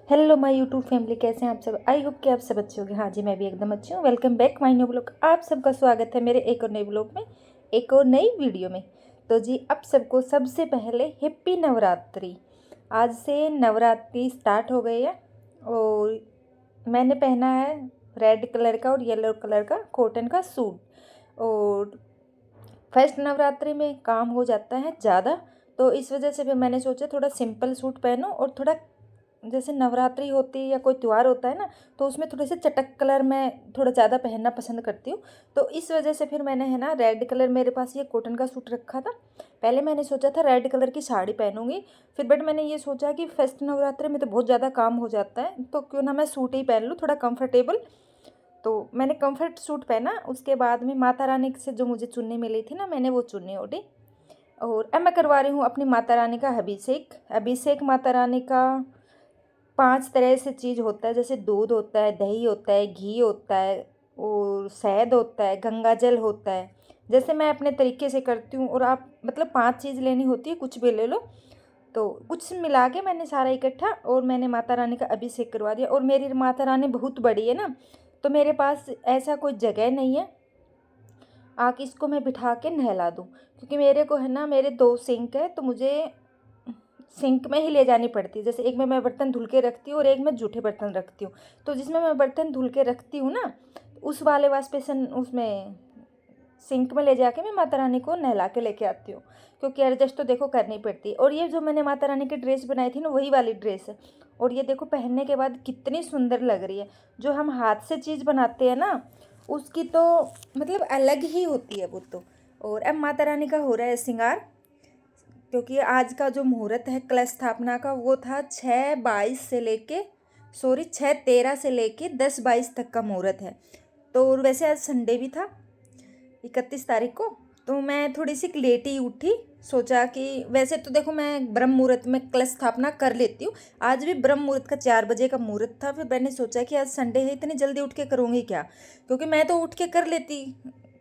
Hello my YouTube family, कैसे हैं आप सब। आई होप कि आप सब अच्छे होंगे। हाँ जी, मैं भी एकदम अच्छी हूँ। Welcome back my new blog. आप सबका स्वागत है मेरे एक और नए ब्लॉग में, एक और नई वीडियो में। तो जी, आप सबको सबसे पहले हैप्पी नवरात्रि। आज से नवरात्रि स्टार्ट हो गई है और मैंने पहना है रेड कलर का और येलो कलर का कॉटन का सूट। और फर्स्ट नवरात्रि में काम हो जाता है ज़्यादा, तो इस वजह से फिर मैंने सोचा थोड़ा सिंपल सूट पहनो और थोड़ा जैसे नवरात्रि होती है या कोई त्यौहार होता है ना, तो उसमें थोड़े से चटक कलर मैं थोड़ा ज़्यादा पहनना पसंद करती हूँ। तो इस वजह से फिर मैंने है ना रेड कलर, मेरे पास ये कॉटन का सूट रखा था। पहले मैंने सोचा था रेड कलर की साड़ी पहनूंगी, फिर बट मैंने ये सोचा कि फर्स्ट नवरात्रि में तो बहुत ज़्यादा काम हो जाता है, तो क्यों ना मैं सूट ही पहन लूँ थोड़ा कंफर्टेबल। तो मैंने कंफर्ट सूट पहना। उसके बाद में माता रानी से जो मुझे चुन्नी मिली थी ना, मैंने वो चुन्नी ओढ़ी। और अब मैं करवा रही हूँ अपनी माता रानी का अभिषेक। अभिषेक माता रानी का 5 तरह से चीज़ होता है, जैसे दूध होता है, दही होता है, घी होता है और शहद होता है, गंगा जल होता है। जैसे मैं अपने तरीके से करती हूँ, और आप मतलब 5 चीज़ लेनी होती है, कुछ भी ले लो। तो कुछ मिला के मैंने सारा इकट्ठा और मैंने माता रानी का अभिषेक करवा दिया। और मेरी माता रानी बहुत बड़ी है ना, तो मेरे पास ऐसा कोई जगह नहीं है आके इसको मैं बिठा के नहला दूँ, क्योंकि मेरे को है ना, मेरे 2 सिंक है, तो मुझे सिंक में ही ले जानी पड़ती है। जैसे एक में मैं बर्तन धुल के रखती हूँ और एक में जूठे बर्तन रखती हूँ। तो जिसमें मैं बर्तन धुल के रखती हूँ ना, उस वाले वाश बेसन उसमें सिंक में ले जाके मैं माता रानी को नहला के लेके आती हूँ, क्योंकि एडजस्ट तो देखो करनी पड़ती है। और ये जो मैंने माता रानी की ड्रेस बनाई थी ना, वही वाली ड्रेस है। और ये देखो पहनने के बाद कितनी सुंदर लग रही है। जो हम हाथ से चीज़ बनाते हैं ना, उसकी तो मतलब अलग ही होती है वो तो। और अब माता रानी का हो रहा है श्रृंगार, क्योंकि आज का जो मुहूर्त है कलश स्थापना का, वो था 6/22 से लेके 6/13 से लेके 10/22 तक का मुहूर्त है। तो और वैसे आज संडे भी था, 31 तारीख को। तो मैं थोड़ी सी लेट ही उठी। सोचा कि वैसे तो देखो मैं ब्रह्म मुहूर्त में कलश स्थापना कर लेती हूँ। आज भी ब्रह्म मुहूर्त का 4 बजे का मुहूर्त था। फिर मैंने सोचा कि आज संडे है, इतनी जल्दी उठ के करूँगी क्या, क्योंकि मैं तो उठ के कर लेती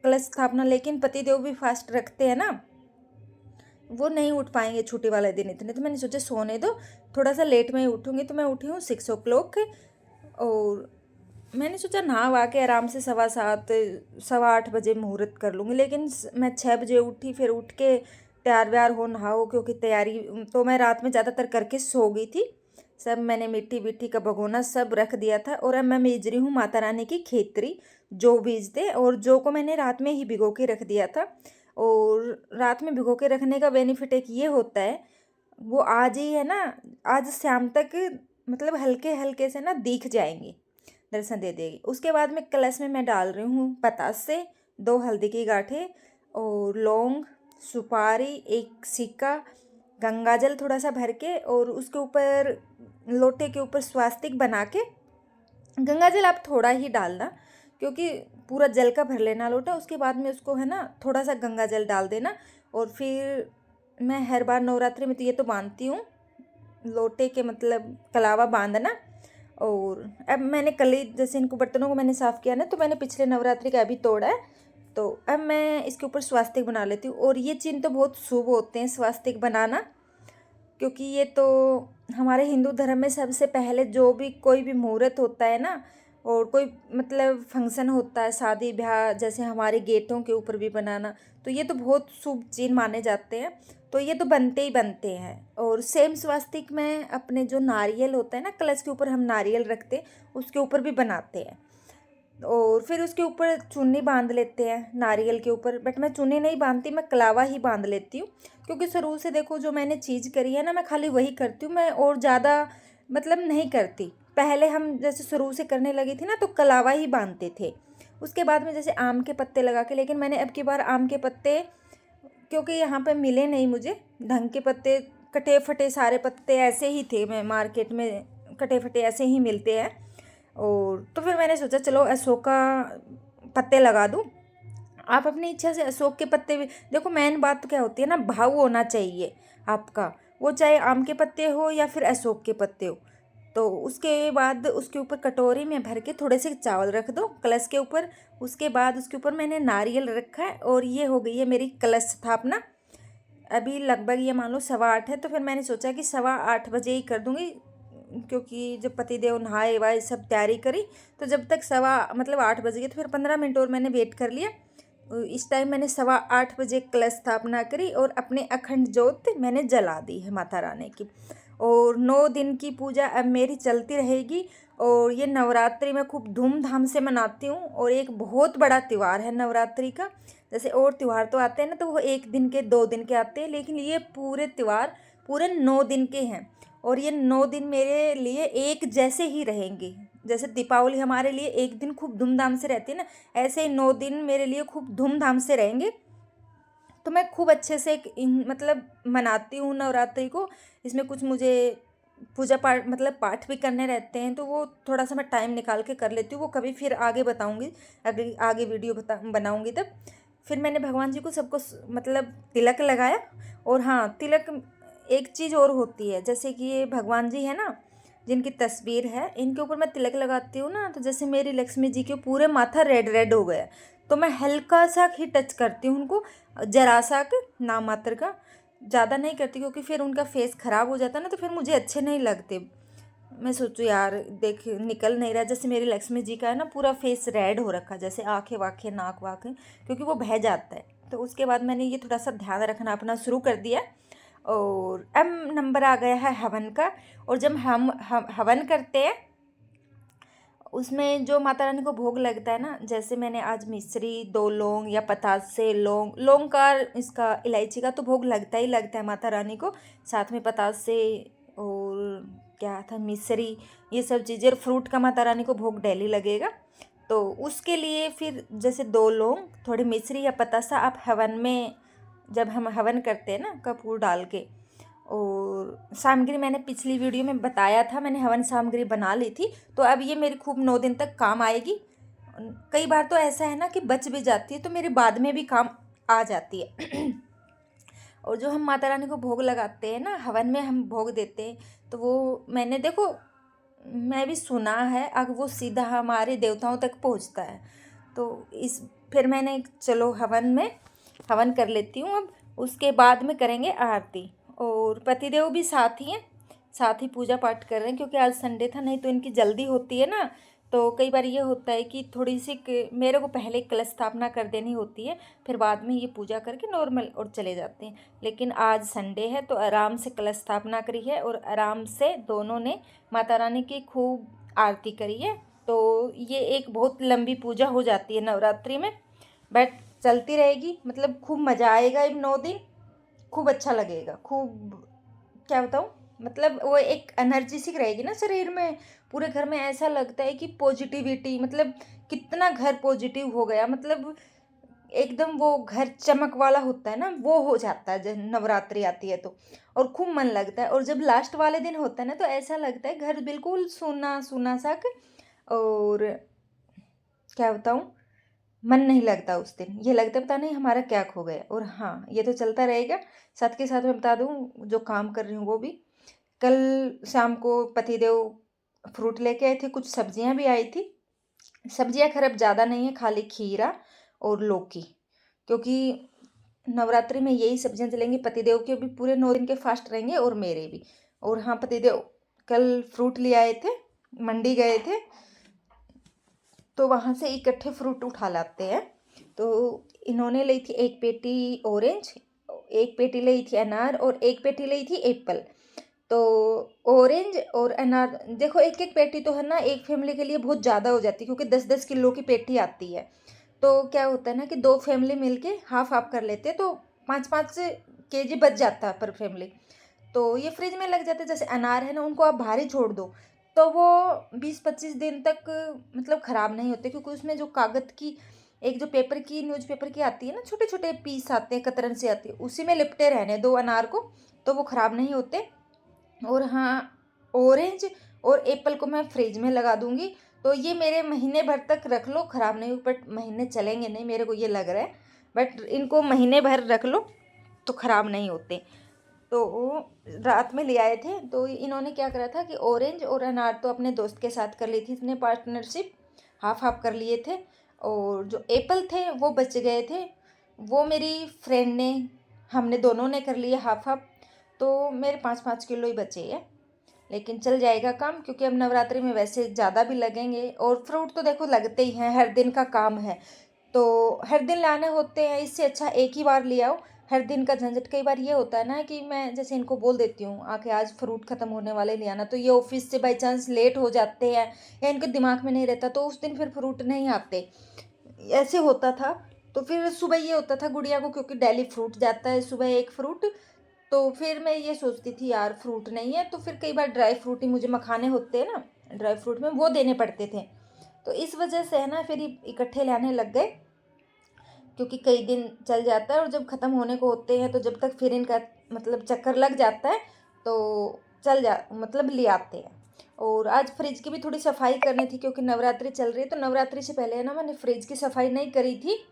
कलश स्थापना, लेकिन पतिदेव भी फास्ट रखते हैं ना, वो नहीं उठ पाएंगे छुट्टी वाले दिन इतने। तो मैंने सोचा सोने दो, थोड़ा सा लेट में ही उठूँगी। तो मैं उठी हूँ 6 o'clock। और मैंने सोचा नहा वहा के आराम से 7:15 7:15 बजे मुहूर्त कर लूँगी, लेकिन मैं 6 बजे उठी। फिर उठ के तैयार व्यार हो, नहाओ, क्योंकि तैयारी तो मैं रात में ज़्यादातर करके सो गई थी। सब मैंने मिट्टी विट्टी का भगोना सब रख दिया था। और अब मैं बीज रही हूँ माता रानी की खेतरी, जो बीजते और जो को मैंने रात में ही भिगो के रख दिया था। और रात में भिगो के रखने का बेनिफिट एक ये होता है, वो आज ही है ना, आज शाम तक मतलब हल्के हल्के से ना दिख जाएंगी, दर्शन दे देगी। उसके बाद में कलश में मैं डाल रही हूँ पतासे, 2 हल्दी की गांठें और लौंग, सुपारी, एक सिक्का, गंगा जल थोड़ा सा भर के, और उसके ऊपर लोटे के ऊपर स्वास्तिक बना के। गंगा जल आप थोड़ा ही डालना, क्योंकि पूरा जल का भर लेना लोटा। उसके बाद में उसको है ना थोड़ा सा गंगा जल डाल देना। और फिर मैं हर बार नवरात्रि में तो ये तो बांधती हूँ, लोटे के मतलब कलावा बांधना। और अब मैंने कल ही जैसे इनको बर्तनों को मैंने साफ़ किया ना, तो मैंने पिछले नवरात्रि का अभी तोड़ा है। तो अब मैं इसके ऊपर स्वास्तिक बना लेती हूँ। और ये चिन्ह तो बहुत शुभ होते हैं स्वास्तिक बनाना, क्योंकि ये तो हमारे हिंदू धर्म में सबसे पहले जो भी कोई भी मुहूर्त होता है ना, और कोई मतलब फंक्शन होता है, शादी ब्याह, जैसे हमारे गेटों के ऊपर भी बनाना, तो ये तो बहुत शुभ चिन्ह माने जाते हैं। तो ये तो बनते ही बनते हैं। और सेम स्वास्तिक में अपने जो नारियल होता है ना, कलश के ऊपर हम नारियल रखते हैं, उसके ऊपर भी बनाते हैं। और फिर उसके ऊपर चुन्नी बांध लेते हैं नारियल के ऊपर। बट मैं चुन्नी नहीं बांधती, मैं कलावा ही बांध लेती हूँ, क्योंकि शुरू से देखो जो मैंने चीज़ करी है ना, मैं खाली वही करती हूँ। मैं और ज़्यादा मतलब नहीं करती। पहले हम जैसे शुरू से करने लगी थी ना, तो कलावा ही बांधते थे। उसके बाद में जैसे आम के पत्ते लगा के, लेकिन मैंने अब की बार आम के पत्ते, क्योंकि यहाँ पे मिले नहीं मुझे ढंग के पत्ते, कटे फटे सारे पत्ते ऐसे ही थे, मैं मार्केट में कटे फटे ऐसे ही मिलते हैं। और तो फिर मैंने सोचा चलो अशोक का पत्ते लगा दूँ। आप अपनी इच्छा से अशोक के पत्ते भी देखो। मेन बात तो क्या होती है ना, भाव होना चाहिए आपका, वो चाहे आम के पत्ते हो या फिर अशोक के पत्ते हो। तो उसके बाद उसके ऊपर कटोरी में भर के थोड़े से चावल रख दो कलश के ऊपर। उसके बाद उसके ऊपर मैंने नारियल रखा है, और ये हो गई है मेरी कलश स्थापना। अभी लगभग ये मान लो 8:15 है, तो फिर मैंने सोचा कि 8:15 बजे ही कर दूँगी। क्योंकि जब पतिदेव नहाए वाए सब तैयारी करी, तो जब तक 8 बज गए, तो फिर 15 मिनट और मैंने वेट कर लिया। इस टाइम मैंने 8:15 कलश स्थापना करी और अपने अखंड ज्योत मैंने जला दी है माता रानी की। और 9 दिन की पूजा अब मेरी चलती रहेगी। और ये नवरात्रि मैं खूब धूमधाम से मनाती हूँ, और एक बहुत बड़ा त्यौहार है नवरात्रि का। जैसे और त्यौहार तो आते हैं ना, तो वो 1 दिन के 2 दिन के आते हैं, लेकिन ये पूरे त्यौहार पूरे 9 दिन के हैं। और ये 9 दिन मेरे लिए एक जैसे ही रहेंगे। जैसे दीपावली हमारे लिए एक दिन खूब धूमधाम से रहती है ना, ऐसे ही 9 दिन मेरे लिए खूब धूमधाम से रहेंगे। तो मैं खूब अच्छे से मनाती हूँ नवरात्रि को। इसमें कुछ मुझे पूजा पाठ पाठ भी करने रहते हैं, तो वो थोड़ा सा मैं टाइम निकाल के कर लेती हूँ। वो कभी फिर आगे बताऊँगी, आगे वीडियो बनाऊँगी तब। फिर मैंने भगवान जी को सबको तिलक लगाया। और हाँ, तिलक एक चीज़ और होती है, जैसे कि ये भगवान जी है ना, जिनकी तस्वीर है, इनके ऊपर मैं तिलक लगाती हूँ ना, तो जैसे मेरी लक्ष्मी जी के पूरे माथा रेड रेड हो गया, तो मैं हल्का सा ही टच करती हूँ उनको, जरा सा नाम मात्र का, ज़्यादा नहीं करती, क्योंकि फिर उनका फेस ख़राब हो जाता है ना, तो फिर मुझे अच्छे नहीं लगते। मैं सोचूँ यार देख निकल नहीं रहा, जैसे मेरी लक्ष्मी जी का है ना, पूरा फेस रेड हो रखा, जैसे आँखें वाखें नाक वाखें, क्योंकि वो बह जाता है। तो उसके बाद मैंने ये थोड़ा सा ध्यान रखना अपना शुरू कर दिया। और अब नंबर आ गया है हवन का। और जब हम हवन करते हैं, उसमें जो माता रानी को भोग लगता है ना, जैसे मैंने आज मिश्री 2 लौंग या पतासे, लौंग का, इसका इलायची का तो भोग लगता ही लगता है माता रानी को, साथ में पतासे और क्या था मिश्री, ये सब चीज़ें, और फ्रूट का माता रानी को भोग डेली लगेगा। तो उसके लिए फिर जैसे 2 लौंग, थोड़ी मिश्री या पतासा, आप हवन में जब हम हवन करते हैं ना कपूर डाल के। और सामग्री मैंने पिछली वीडियो में बताया था, मैंने हवन सामग्री बना ली थी, तो अब ये मेरी खूब 9 दिन तक काम आएगी। कई बार तो ऐसा है ना कि बच भी जाती है, तो मेरे बाद में भी काम आ जाती है। और जो हम माता रानी को भोग लगाते हैं ना, हवन में हम भोग देते हैं, तो वो मैंने देखो, मैं भी सुना है, अब वो सीधा हमारे देवताओं तक पहुंचता है। तो फिर मैंने चलो हवन कर लेती हूँ अब। उसके बाद में करेंगे आरती। और पतिदेव भी साथ ही हैं, साथ ही पूजा पाठ कर रहे हैं, क्योंकि आज संडे था, नहीं तो इनकी जल्दी होती है ना। तो कई बार ये होता है कि थोड़ी सी मेरे को पहले कलश स्थापना कर देनी होती है, फिर बाद में ये पूजा करके नॉर्मल और चले जाते हैं। लेकिन आज संडे है, तो आराम से कलश स्थापना करी है, और आराम से दोनों ने माता रानी की खूब आरती करी है। तो ये एक बहुत लंबी पूजा हो जाती है नवरात्रि में, बट चलती रहेगी, खूब मज़ा आएगा इन 9 दिन, खूब अच्छा लगेगा, खूब क्या बताऊँ, वो एक एनर्जी सी रहेगी ना शरीर में, पूरे घर में ऐसा लगता है कि पॉजिटिविटी, कितना घर पॉजिटिव हो गया, एकदम वो घर चमक वाला होता है ना, वो हो जाता है जब नवरात्रि आती है तो। और खूब मन लगता है। और जब लास्ट वाले दिन होता है ना, तो ऐसा लगता है घर बिल्कुल सूना सूना सा, और क्या बताऊँ, मन नहीं लगता उस दिन, ये लगता पता नहीं हमारा क्या खो गया। और हाँ, ये तो चलता रहेगा। साथ के साथ मैं बता दूँ, जो काम कर रही हूँ वो भी, कल शाम को पतिदेव फ्रूट लेके आए थे, कुछ सब्जियां भी आई थी। सब्जियां खराब ज़्यादा नहीं है, खाली खीरा और लौकी, क्योंकि नवरात्रि में यही सब्जियां चलेंगी। पतिदेव के भी पूरे 9 दिन के फास्ट रहेंगे, और मेरे भी। और हाँ, पतिदेव कल फ्रूट ले आए थे, मंडी गए थे, तो वहाँ से इकट्ठे फ्रूट उठा लाते हैं। तो इन्होंने ली थी 1 पेटी ऑरेंज, 1 पेटी ली थी अनार, और 1 पेटी ली थी एप्पल। तो ऑरेंज और अनार देखो, एक एक पेटी तो है ना, एक फैमिली के लिए बहुत ज़्यादा हो जाती है, क्योंकि 10-10 किलो की पेटी आती है। तो क्या होता है ना कि 2 फैमिली मिलके हाफ हाफ कर लेते हैं, तो 5-5 केजी बच जाता है पर फैमिली। तो ये फ्रिज में लग जाते हैं। जैसे अनार है ना, उनको आप बाहर ही छोड़ दो, तो वो 20-25 दिन तक ख़राब नहीं होते, क्योंकि उसमें जो कागज़ की, एक जो पेपर की, न्यूज़पेपर की आती है ना, छोटे छोटे पीस आते हैं, कतरन से आती है, उसी में लिपटे रहने 2 अनार को, तो वो ख़राब नहीं होते। और हाँ, ऑरेंज और एप्पल को मैं फ्रिज में लगा दूंगी, तो ये मेरे महीने भर तक रख लो, ख़राब नहीं, बट महीने चलेंगे नहीं, मेरे को ये लग रहा है। बट इनको महीने भर रख लो तो ख़राब नहीं होते। तो रात में ले आए थे, तो इन्होंने क्या करा था कि ऑरेंज और अनार तो अपने दोस्त के साथ कर ली थी, इसने पार्टनरशिप, हाफ हाफ कर लिए थे। और जो एप्पल थे वो बच गए थे, वो मेरी फ्रेंड ने, हमने दोनों ने कर लिए हाफ हाफ, तो मेरे 5-5 किलो ही बचे हैं। लेकिन चल जाएगा काम, क्योंकि अब नवरात्रि में वैसे ज़्यादा भी लगेंगे। और फ्रूट तो देखो लगते ही हैं, हर दिन का काम है, तो हर दिन लाने होते हैं। इससे अच्छा एक ही बार ले आओ, हर दिन का झंझट। कई बार ये होता है ना कि मैं जैसे इनको बोल देती हूँ आके आज फ्रूट ख़त्म होने वाले ले आना, तो ये ऑफिस से बाई चांस लेट हो जाते हैं या इनके दिमाग में नहीं रहता, तो उस दिन फिर फ्रूट नहीं आते। ऐसे होता था। तो फिर सुबह ये होता था गुड़िया को, क्योंकि डेली फ्रूट जाता है सुबह एक फ्रूट, तो फिर मैं ये सोचती थी यार फ्रूट नहीं है, तो फिर कई बार ड्राई फ्रूट ही मुझे मखाने होते हैं ना ड्राई फ्रूट में, वो देने पड़ते थे। तो इस वजह से है ना फिर इकट्ठे लाने लग गए, क्योंकि कई दिन चल जाता है और जब ख़त्म होने को होते हैं तो जब तक फिर इनका मतलब चक्कर लग जाता है तो चल जा मतलब ले आते हैं। और आज फ्रिज की भी थोड़ी सफाई करनी थी, क्योंकि नवरात्रि चल रही है, तो नवरात्रि से पहले है ना मैंने फ्रिज की सफाई नहीं करी थी,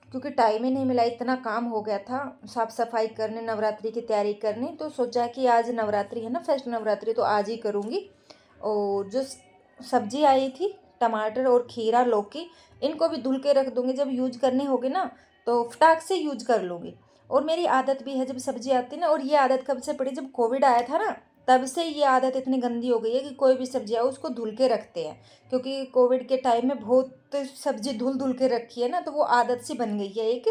क्योंकि टाइम ही नहीं मिला, इतना काम हो गया था साफ़ सफाई करने, नवरात्रि की तैयारी करनी। तो सोचा कि आज नवरात्रि है ना, फर्स्ट नवरात्रि, तो आज ही करूँगी। और जो सब्जी आई थी टमाटर और खीरा लौकी, इनको भी धुल के रख दूँगी, जब यूज करने होगी ना तो फटाक से यूज कर लूँगी। और मेरी आदत भी है जब सब्जी आती है ना, और ये आदत कब से पड़ी, जब कोविड आया था ना तब से ये आदत इतनी गंदी हो गई है कि कोई भी सब्जी आओ उसको धुल के रखते हैं, क्योंकि कोविड के टाइम में बहुत सब्जी धुल धुल के रखी है ना, तो वो आदत सी बन गई है एक।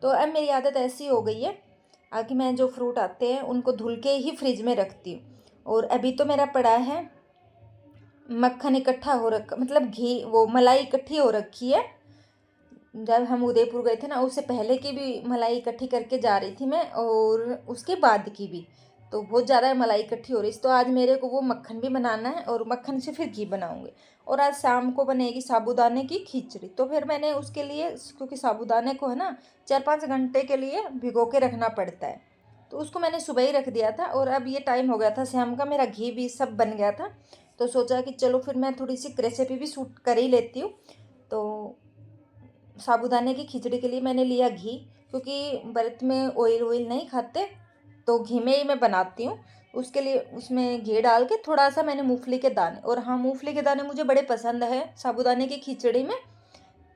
तो अब मेरी आदत ऐसी हो गई है कि मैं जो फ्रूट आते हैं उनको धुल के ही फ्रिज में रखती हूँ। और अभी तो मेरा पड़ा है मक्खन इकट्ठा हो रखा, मतलब घी वो मलाई इकट्ठी हो रखी है। जब हम उदयपुर गए थे ना उससे पहले की भी मलाई इकट्ठी करके जा रही थी मैं, और उसके बाद की भी, तो बहुत ज़्यादा मलाई इकट्ठी हो रही थी। तो आज मेरे को वो मक्खन भी बनाना है और मक्खन से फिर घी बनाऊंगी। और आज शाम को बनेगी साबूदाने की खिचड़ी। तो फिर मैंने उसके लिए, क्योंकि साबूदाने को है ना 4-5 घंटे के लिए भिगो के रखना पड़ता है, तो उसको मैंने सुबह ही रख दिया था। और अब ये टाइम हो गया था शाम का, मेरा घी भी सब बन गया था, तो सोचा कि चलो फिर मैं थोड़ी सी रेसिपी भी शूट कर ही लेती हूँ। तो साबूदाने की खिचड़ी के लिए मैंने लिया घी, क्योंकि व्रत में ऑयल वॉयल नहीं खाते, तो घी में ही मैं बनाती हूँ। उसके लिए उसमें घी डाल के थोड़ा सा मैंने मूंगफली के दाने, और हाँ मूंगफली के दाने मुझे बड़े पसंद है साबूदाने की खिचड़ी में,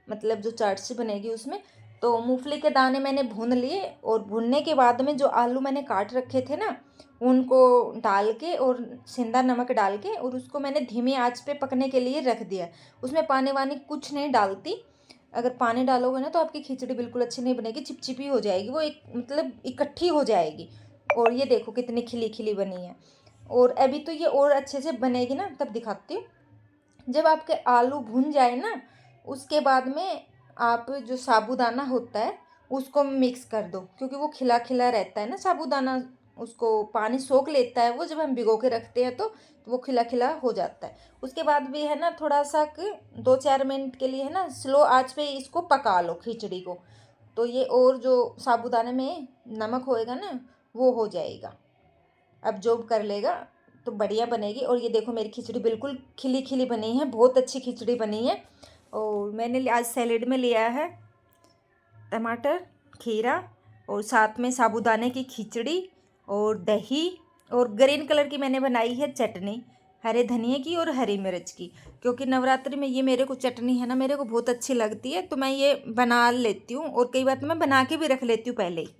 मतलब जो चाट सी बनेगी उसमें। तो मूंगफली के दाने मैंने भून लिए, और भूनने के बाद में जो आलू मैंने काट रखे थे ना उनको डाल के और सेंधा नमक डाल के, और उसको मैंने धीमी आंच पे पकने के लिए रख दिया। उसमें पानी वानी कुछ नहीं डालती, अगर पानी डालोगे ना तो आपकी खिचड़ी बिल्कुल अच्छी नहीं बनेगी, चिपचिपी हो जाएगी, वो एक मतलब इकट्ठी हो जाएगी। और ये देखो कितनी खिली खिली बनी है। और अभी तो ये और अच्छे से बनेगी ना, तब दिखाती हूँ। जब आपके आलू भुन जाए ना उसके बाद में आप जो साबूदाना होता है उसको मिक्स कर दो, क्योंकि वो खिला खिला रहता है ना साबूदाना, उसको पानी सोख लेता है वो, जब हम भिगो के रखते हैं तो वो खिला खिला हो जाता है। उसके बाद भी है ना थोड़ा सा 2-4 मिनट के लिए है ना स्लो आंच पे इसको पका लो खिचड़ी को, तो ये और जो साबूदाने में नमक होएगा ना वो हो जाएगा, अब्जॉर्ब कर लेगा, तो बढ़िया बनेगी। और ये देखो मेरी खिचड़ी बिल्कुल खिली खिली बनी है, बहुत अच्छी खिचड़ी बनी है। और मैंने आज सैलेड में लिया है टमाटर खीरा, और साथ में साबूदाने की खिचड़ी और दही, और ग्रीन कलर की मैंने बनाई है चटनी, हरे धनिए की और हरी मिर्च की, क्योंकि नवरात्रि में ये मेरे को चटनी है ना मेरे को बहुत अच्छी लगती है, तो मैं ये बना लेती हूँ। और कई बार तो मैं बना के भी रख लेती हूँ पहले ही।